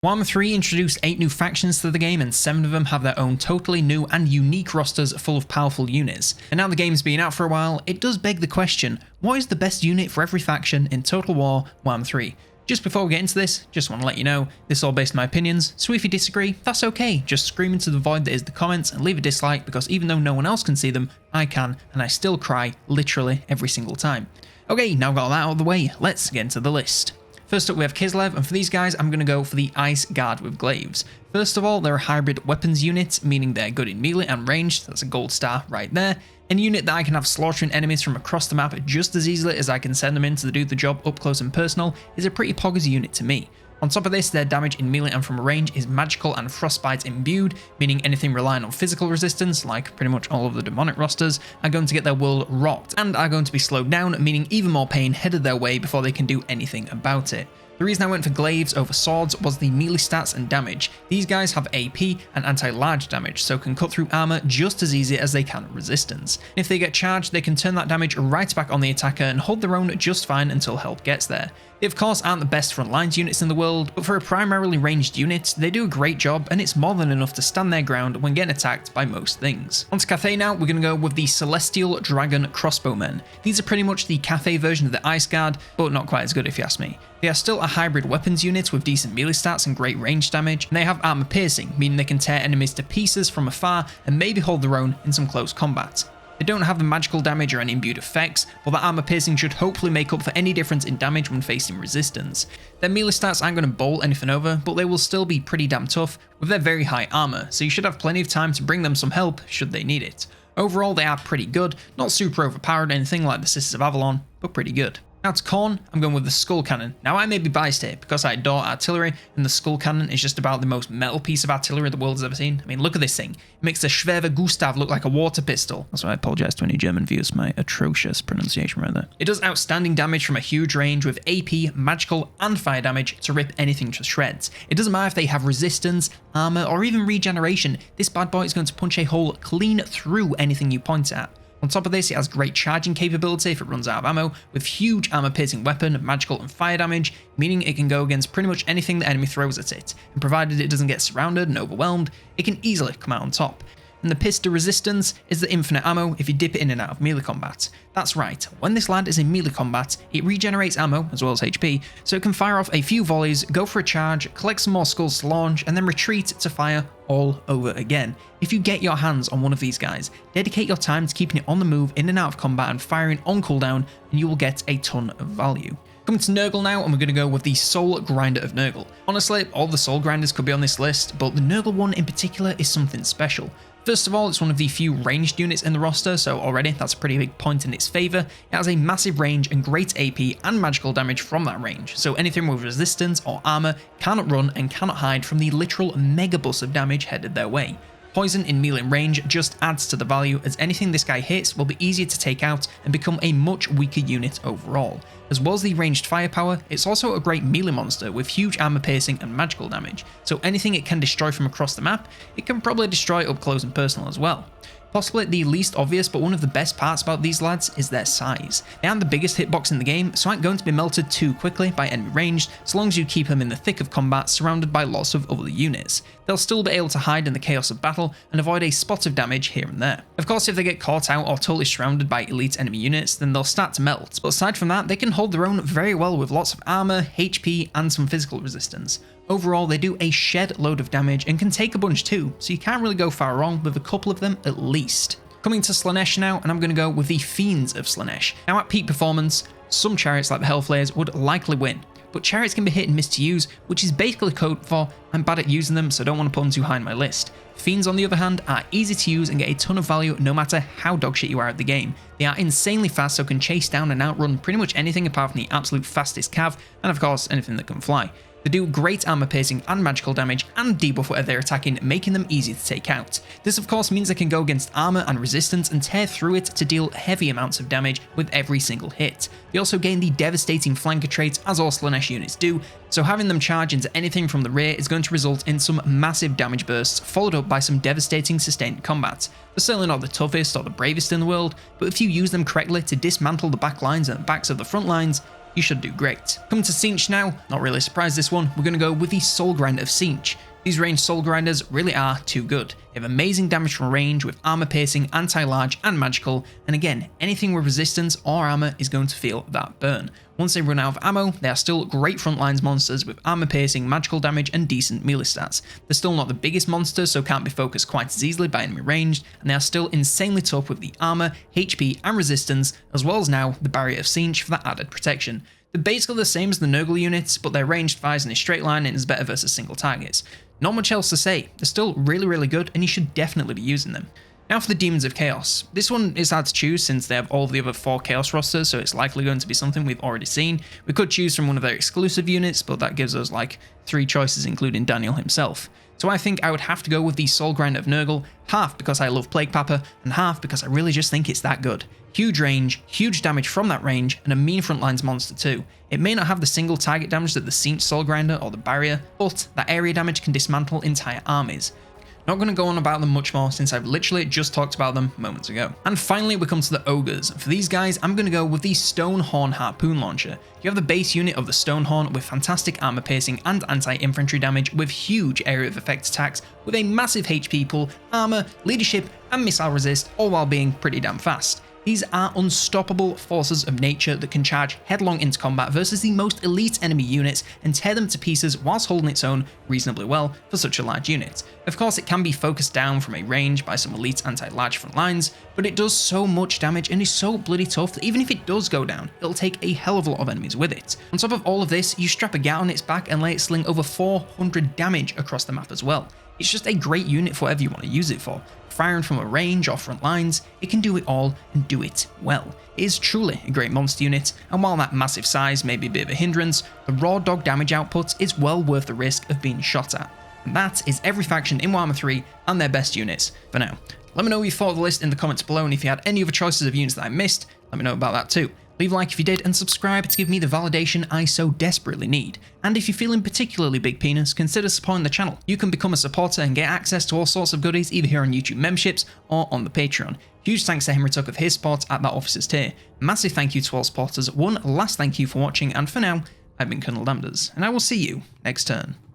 Warhammer 3 introduced 8 new factions to the game, and 7 of them have their own totally new and unique rosters full of powerful units. And now the game's been out for a while, it does beg the question, what is the best unit for every faction in Total War Warhammer 3? Just before we get into this, just want to let you know, this is all based on my opinions, so if you disagree, that's okay, just scream into the void that is the comments and leave a dislike, because even though no one else can see them, I can, and I still cry literally every single time. Okay, now I've got that out of the way, let's get into the list. First up we have Kislev, and for these guys I'm going to go for the Ice Guard with Glaives. First of all, they're a hybrid weapons unit, meaning they're good in melee and ranged, that's a gold star right there. And a unit that I can have slaughtering enemies from across the map just as easily as I can send them in to do the job up close and personal is a pretty poggers unit to me. On top of this, their damage in melee and from range is magical and frostbite imbued, meaning anything relying on physical resistance, like pretty much all of the demonic rosters, are going to get their world rocked, and are going to be slowed down, meaning even more pain headed their way before they can do anything about it. The reason I went for Glaives over Swords was the melee stats and damage. These guys have AP and anti-large damage, so can cut through armor just as easy as they can resistance. If they get charged, they can turn that damage right back on the attacker and hold their own just fine until help gets there. They of course aren't the best front lines units in the world, but for a primarily ranged unit, they do a great job and it's more than enough to stand their ground when getting attacked by most things. On to Cathay now, we're going to go with the Celestial Dragon Crossbowmen. These are pretty much the Cathay version of the Ice Guard, but not quite as good if you ask me. They are still a hybrid weapons unit with decent melee stats and great range damage, and they have armor piercing, meaning they can tear enemies to pieces from afar and maybe hold their own in some close combat. They don't have the magical damage or any imbued effects, but that armor piercing should hopefully make up for any difference in damage when facing resistance. Their melee stats aren't going to bowl anything over, but they will still be pretty damn tough with their very high armor, so you should have plenty of time to bring them some help should they need it. Overall they are pretty good, not super overpowered or anything like the Sisters of Avalon, but pretty good. Now to Khorne, I'm going with the Skull Cannon. Now I may be biased here because I adore artillery and the Skull Cannon is just about the most metal piece of artillery the world has ever seen. I mean, look at this thing. It makes the Schwerve Gustav look like a water pistol. That's why I apologise to any German viewers for my atrocious pronunciation right there. It does outstanding damage from a huge range with AP, magical and fire damage to rip anything to shreds. It doesn't matter if they have resistance, armor or even regeneration, this bad boy is going to punch a hole clean through anything you point at. On top of this, it has great charging capability if it runs out of ammo, with huge armor-piercing weapon, magical and fire damage, meaning it can go against pretty much anything the enemy throws at it, and provided it doesn't get surrounded and overwhelmed, it can easily come out on top. And the pistol resistance is the infinite ammo if you dip it in and out of melee combat. That's right, when this lad is in melee combat, it regenerates ammo as well as HP, so it can fire off a few volleys, go for a charge, collect some more skulls to launch, and then retreat to fire all over again. If you get your hands on one of these guys, dedicate your time to keeping it on the move in and out of combat and firing on cooldown, and you will get a ton of value. Coming to Nergal now, and we're going to go with the Soul Grinder of Nergal. Honestly, all the Soul Grinders could be on this list, but the Nergal one in particular is something special. First of all, it's one of the few ranged units in the roster, so already that's a pretty big point in its favour. It has a massive range and great AP and magical damage from that range, so anything with resistance or armour cannot run and cannot hide from the literal megabus of damage headed their way. Poison in melee range just adds to the value, as anything this guy hits will be easier to take out and become a much weaker unit overall. As well as the ranged firepower, it's also a great melee monster with huge armor piercing and magical damage, so anything it can destroy from across the map, it can probably destroy up close and personal as well. Possibly the least obvious, but one of the best parts about these lads is their size. They aren't the biggest hitbox in the game, so aren't going to be melted too quickly by enemy range, so long as you keep them in the thick of combat surrounded by lots of other units. They'll still be able to hide in the chaos of battle and avoid a spot of damage here and there. Of course, if they get caught out or totally surrounded by elite enemy units, then they'll start to melt, but aside from that, they can hold their own very well with lots of armor, HP, and some physical resistance. Overall, they do a shed load of damage and can take a bunch too, so you can't really go far wrong with a couple of them at least. Coming to Slaanesh now, and I'm going to go with the Fiends of Slaanesh. Now at peak performance, some chariots like the Hellflayers would likely win, but chariots can be hit and miss to use, which is basically code for I'm bad at using them, so I don't want to put them too high on my list. Fiends on the other hand are easy to use and get a ton of value no matter how dogshit you are at the game. They are insanely fast, so can chase down and outrun pretty much anything apart from the absolute fastest cav, and of course anything that can fly. They do great armor piercing and magical damage and debuff whatever they're attacking, making them easy to take out. This of course means they can go against armor and resistance and tear through it to deal heavy amounts of damage with every single hit. They also gain the devastating flanker trait as all Slaanesh units do, so having them charge into anything from the rear is going to result in some massive damage bursts followed up by some devastating sustained combat. They're certainly not the toughest or the bravest in the world, but if you use them correctly to dismantle the back lines and backs of the front lines, you should do great. Coming to Siege now, not really surprised this one, we're going to go with the Soul Grinder of Siege. These ranged Soul Grinders really are too good. They have amazing damage from range with armor piercing, anti-large and magical, and again, anything with resistance or armor is going to feel that burn. Once they run out of ammo, they are still great frontlines monsters with armor piercing, magical damage and decent melee stats. They're still not the biggest monsters, so can't be focused quite as easily by enemy range, and they are still insanely tough with the armor, HP and resistance, as well as now the Barrier of Siege for that added protection. They're basically the same as the Nergal units, but their ranged fires in a straight line and is better versus single targets. Not much else to say, they're still really good and you should definitely be using them. Now for the Demons of Chaos. This one is hard to choose since they have all of the other 4 Chaos rosters, so it's likely going to be something we've already seen. We could choose from one of their exclusive units, but that gives us like 3 choices including Daniel himself. So I think I would have to go with the Soul Grinder of Nergal, half because I love Plague Papa, and half because I really just think it's that good. Huge range, huge damage from that range, and a mean frontlines monster too. It may not have the single target damage that the Siege Soul Grinder or the Barrier, but that area damage can dismantle entire armies. Not going to go on about them much more since I've literally just talked about them moments ago. And finally we come to the Ogres. For these guys I'm going to go with the Stonehorn Harpoon Launcher. You have the base unit of the Stonehorn with fantastic armor piercing and anti-infantry damage with huge area of effect attacks with a massive HP pool, armor, leadership and missile resist, all while being pretty damn fast. These are unstoppable forces of nature that can charge headlong into combat versus the most elite enemy units and tear them to pieces whilst holding its own reasonably well for such a large unit. Of course it can be focused down from a range by some elite anti-large front lines, but it does so much damage and is so bloody tough that even if it does go down, it'll take a hell of a lot of enemies with it. On top of all of this, you strap a gat on its back and let it sling over 400 damage across the map as well. It's just a great unit for whatever you want to use it for. Firing from a range or front lines, it can do it all and do it well. It is truly a great monster unit, and while that massive size may be a bit of a hindrance, the raw dog damage output is well worth the risk of being shot at. And that is every faction in Warhammer 3 and their best units for now. Let me know what you thought of the list in the comments below, and if you had any other choices of units that I missed, let me know about that too. Leave a like if you did and subscribe to give me the validation I so desperately need. And if you're feeling particularly big penis, consider supporting the channel. You can become a supporter and get access to all sorts of goodies either here on YouTube memberships or on the Patreon. Huge thanks to Henry Tuck of his support at that officer's tier. Massive thank you to all supporters. One last thank you for watching, and for now, I've been COLONELDAMNEDERS, and I will see you next turn.